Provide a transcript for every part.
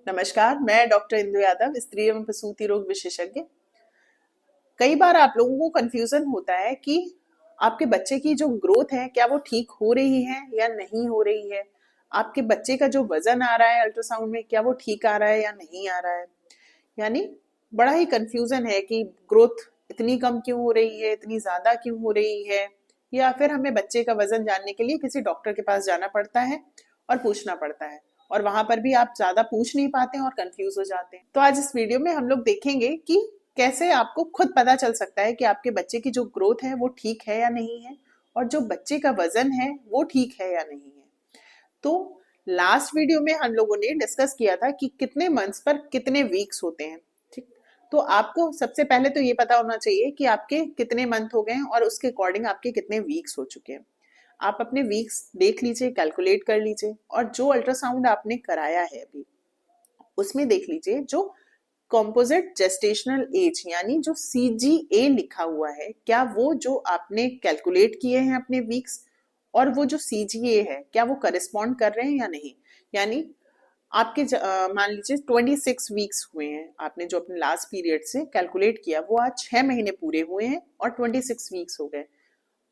नमस्कार, मैं डॉक्टर इंदु यादव, स्त्री एवं प्रसूति रोग विशेषज्ञ। कई बार आप लोगों को कंफ्यूजन होता है कि आपके बच्चे की जो ग्रोथ है क्या वो ठीक हो रही है या नहीं हो रही है। आपके बच्चे का जो वजन आ रहा है अल्ट्रासाउंड में क्या वो ठीक आ रहा है या नहीं आ रहा है। यानी बड़ा ही कंफ्यूजन है कि ग्रोथ इतनी कम क्यों हो रही है, इतनी ज्यादा क्यों हो रही है, या फिर हमें बच्चे का वजन जानने के लिए किसी डॉक्टर के पास जाना पड़ता है और पूछना पड़ता है, और वहां पर भी आप ज्यादा पूछ नहीं पाते हैं और कंफ्यूज हो जाते हैं। तो आज इस वीडियो में हम लोग देखेंगे कि कैसे आपको खुद पता चल सकता है कि आपके बच्चे की जो ग्रोथ है वो ठीक है या नहीं है, और जो बच्चे का वजन है वो ठीक है या नहीं है। तो लास्ट वीडियो में हम लोगों ने डिस्कस किया था कि कितने मंथ्स पर कितने वीक्स होते हैं। ठीक, तो आपको सबसे पहले तो ये पता होना चाहिए कि आपके कितने मंथ हो गए हैं और उसके अकॉर्डिंग आपके कितने वीक्स हो चुके हैं। आप अपने वीक्स देख लीजिए, कैलकुलेट कर लीजिए, और जो अल्ट्रासाउंड आपने कराया है अभी उसमें देख लीजिए जो कॉम्पोजिट जेस्टेशनल एज यानी जो CGA लिखा हुआ है, क्या वो जो आपने कैलकुलेट किए हैं अपने वीक्स और वो जो CGA है क्या वो करिस्पॉन्ड कर रहे हैं या नहीं। यानी आपके मान लीजिए 26 वीक्स हुए हैं, आपने जो अपने लास्ट पीरियड से कैलकुलेट किया वो आज 6 महीने पूरे हुए हैं और 26 वीक्स हो गए।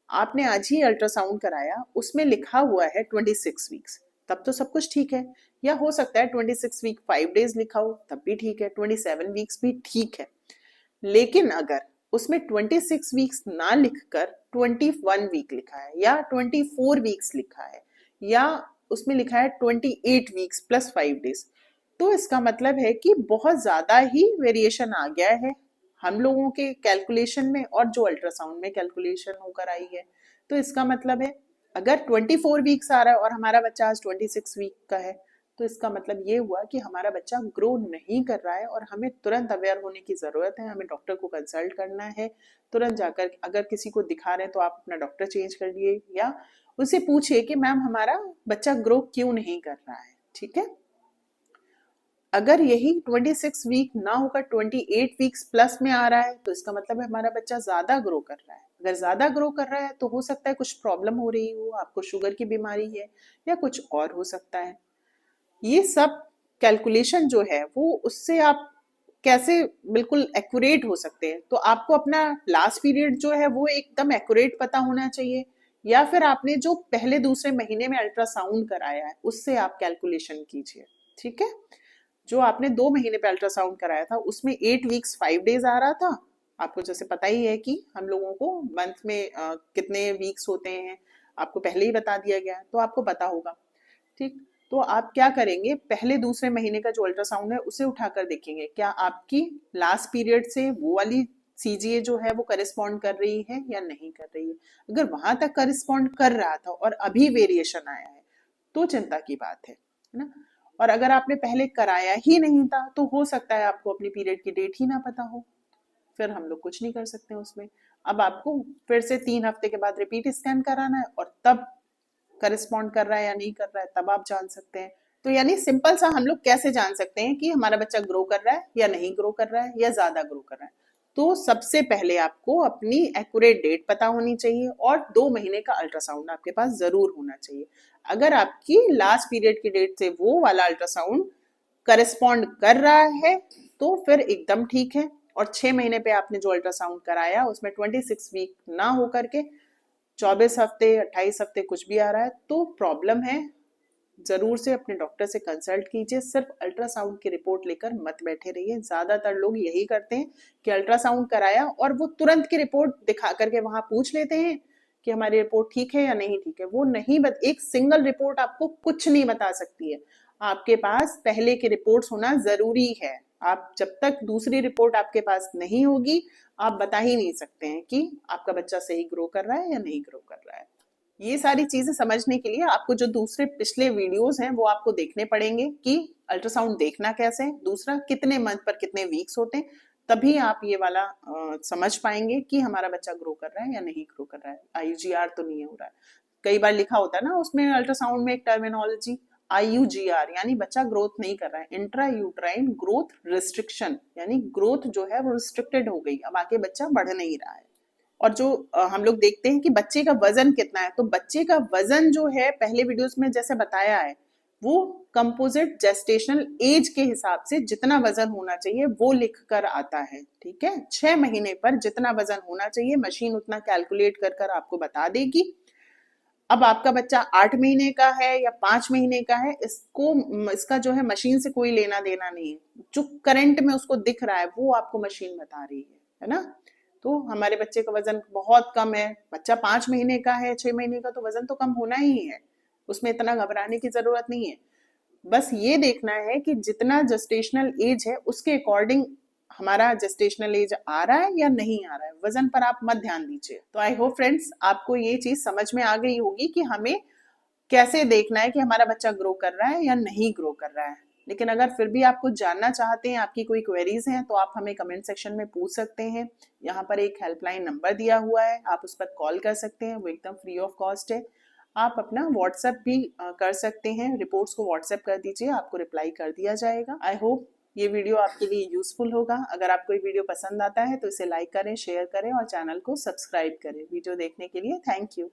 आपने आज ही अल्ट्रासाउंड कराया, उसमें लिखा हुआ है 26 वीक्स, तब तो सब कुछ ठीक है। या हो सकता है 26 वीक 5 डेज लिखा हो, तब भी ठीक है, 27 वीक्स भी ठीक है। लेकिन अगर उसमें 26 वीक्स ना लिखकर 21 वीक लिखा है या 24 वीक्स लिखा है या उसमें लिखा है 28 वीक्स प्लस 5 डेज, तो इसका मतलब है कि बहुत ज्यादा ही वेरिएशन आ गया है हम लोगों के कैलकुलेशन में और जो अल्ट्रासाउंड में कैलकुलेशन होकर आई है। तो इसका मतलब है अगर 24 वीक्स आ रहा है और हमारा बच्चा आज 26 वीक का है, तो इसका मतलब ये हुआ कि हमारा बच्चा ग्रो नहीं कर रहा है और हमें तुरंत अवेयर होने की जरूरत है। हमें डॉक्टर को कंसल्ट करना है, तुरंत जाकर अगर किसी को दिखा रहे हैं तो आप अपना डॉक्टर चेंज कर लिए या उससे पूछिए कि मैम हमारा बच्चा ग्रो क्यों नहीं कर रहा है। ठीक है, अगर यही 26 वीक ना होकर 28 वीक्स प्लस में आ रहा है तो इसका मतलब है हमारा बच्चा ज्यादा ग्रो कर रहा है। अगर ज्यादा ग्रो कर रहा है तो हो सकता है कुछ प्रॉब्लम हो रही हो, आपको शुगर की बीमारी है या कुछ और हो सकता है। ये सब कैलकुलेशन जो है वो उससे आप कैसे बिल्कुल एक्यूरेट हो सकते हैं। तो आपको अपना लास्ट पीरियड जो है वो एकदम एक्यूरेट पता होना चाहिए, या फिर आपने जो पहले दूसरे महीने में अल्ट्रासाउंड कराया है उससे आप कैलकुलेशन कीजिए। ठीक है, जो आपने 2 महीने पे अल्ट्रासाउंड कराया था उसमें 8 वीक्स 5 डेज आ रहा था। आपको जैसे पता ही है कि हम लोगों को मंथ में कितने वीक्स होते हैं, आपको पहले ही बता दिया गया है तो आपको पता होगा। ठीक, तो आप क्या करेंगे, पहले दूसरे महीने का जो अल्ट्रासाउंड है उसे उठाकर देखेंगे क्या आपकी लास्ट पीरियड से वो वाली CGA जो है वो करिस्पॉन्ड कर रही है या नहीं कर रही है। अगर वहां तक करिस्पॉन्ड कर रहा था और अभी वेरिएशन आया है तो चिंता की बात है ना। और अगर आपने पहले कराया ही नहीं था तो हो सकता है आपको अपनी पीरियड की डेट ही ना पता हो, फिर हम लोग कुछ नहीं कर सकते उसमें। अब आपको फिर से 3 हफ्ते के बाद रिपीट स्कैन कराना है और तब करिस्पॉन्ड कर रहा है या नहीं कर रहा है तब आप जान सकते हैं। तो यानी सिंपल सा हम लोग कैसे जान सकते हैं कि हमारा बच्चा ग्रो कर रहा है या नहीं ग्रो कर रहा है या ज्यादा ग्रो कर रहा है। तो सबसे पहले आपको अपनी एक्यूरेट डेट पता होनी चाहिए और 2 महीने का अल्ट्रासाउंड आपके पास जरूर होना चाहिए। अगर आपकी लास्ट पीरियड की डेट से वो वाला अल्ट्रासाउंड करस्पॉन्ड कर रहा है तो फिर एकदम ठीक है, और 6 महीने पे आपने जो अल्ट्रासाउंड कराया उसमें 26 वीक ना हो करके 24 हफ्ते 28 हफ्ते कुछ भी आ रहा है तो प्रॉब्लम है। जरूर से अपने डॉक्टर से कंसल्ट कीजिए, सिर्फ अल्ट्रासाउंड की रिपोर्ट लेकर मत बैठे रहिए। ज्यादातर लोग यही करते हैं कि अल्ट्रासाउंड कराया और वो तुरंत की रिपोर्ट दिखा करके वहां पूछ लेते हैं कि हमारी रिपोर्ट ठीक है या नहीं ठीक है। वो नहीं एक सिंगल रिपोर्ट आपको कुछ नहीं बता सकती है। आपके पास पहले की रिपोर्ट्स होना जरूरी है। आप जब तक दूसरी रिपोर्ट आपके पास नहीं होगी आप बता ही नहीं सकते हैं कि आपका बच्चा सही ग्रो कर रहा है या नहीं ग्रो कर रहा है। ये सारी चीजें समझने के लिए आपको जो दूसरे पिछले वीडियोस हैं वो आपको देखने पड़ेंगे कि अल्ट्रासाउंड देखना कैसे है, दूसरा कितने मंथ पर कितने वीक्स होते हैं, तभी आप ये वाला समझ पाएंगे कि हमारा बच्चा ग्रो कर रहा है या नहीं ग्रो कर रहा है। IUGR तो नहीं हो रहा है। कई बार लिखा होता है ना उसमें अल्ट्रासाउंड में एक टर्मिनोलॉजी IUGR यानी बच्चा ग्रोथ नहीं कर रहा है, इंट्रा यूट्राइन ग्रोथ रिस्ट्रिक्शन, यानी ग्रोथ जो है वो रिस्ट्रिक्टेड हो गई, अब आगे बच्चा बढ़ नहीं रहा है। और जो हम लोग देखते हैं कि बच्चे का वजन कितना है, तो बच्चे का वजन जो है पहले वीडियोस में जैसे बताया है वो कंपोजिट जेस्टेशनल एज के हिसाब से जितना वजन होना चाहिए वो लिख कर आता है, ठीक है। 6 महीने पर जितना वजन होना चाहिए मशीन उतना कैलकुलेट कर कर आपको बता देगी। अब आपका बच्चा 8 महीने का है या 5 महीने का है, इसका जो है मशीन से कोई लेना देना नहीं है। जो करंट में उसको दिख रहा है वो आपको मशीन बता रही है ना। तो हमारे बच्चे का वजन बहुत कम है, बच्चा 5 महीने का है, 6 महीने का, तो वजन तो कम होना ही है, उसमें इतना घबराने की जरूरत नहीं है। बस ये देखना है कि जितना जेस्टेशनल एज है उसके अकॉर्डिंग हमारा जेस्टेशनल एज आ रहा है या नहीं आ रहा है, वजन पर आप मत ध्यान दीजिए। तो आई होप फ्रेंड्स आपको ये चीज समझ में आ गई होगी कि हमें कैसे देखना है कि हमारा बच्चा ग्रो कर रहा है या नहीं ग्रो कर रहा है। लेकिन अगर फिर भी आप कुछ जानना चाहते हैं, आपकी कोई क्वेरीज हैं, तो आप हमें कमेंट सेक्शन में पूछ सकते हैं। यहाँ पर एक हेल्पलाइन नंबर दिया हुआ है, आप उस पर कॉल कर सकते हैं, वो एकदम फ्री ऑफ कॉस्ट है। आप अपना व्हाट्सएप भी कर सकते हैं, रिपोर्ट्स को व्हाट्सएप कर दीजिए, आपको रिप्लाई कर दिया जाएगा। आई होप ये वीडियो आपके लिए यूजफुल होगा। अगर आपको ये वीडियो पसंद आता है तो इसे लाइक करें, शेयर करें और चैनल को सब्सक्राइब करें। वीडियो देखने के लिए थैंक यू।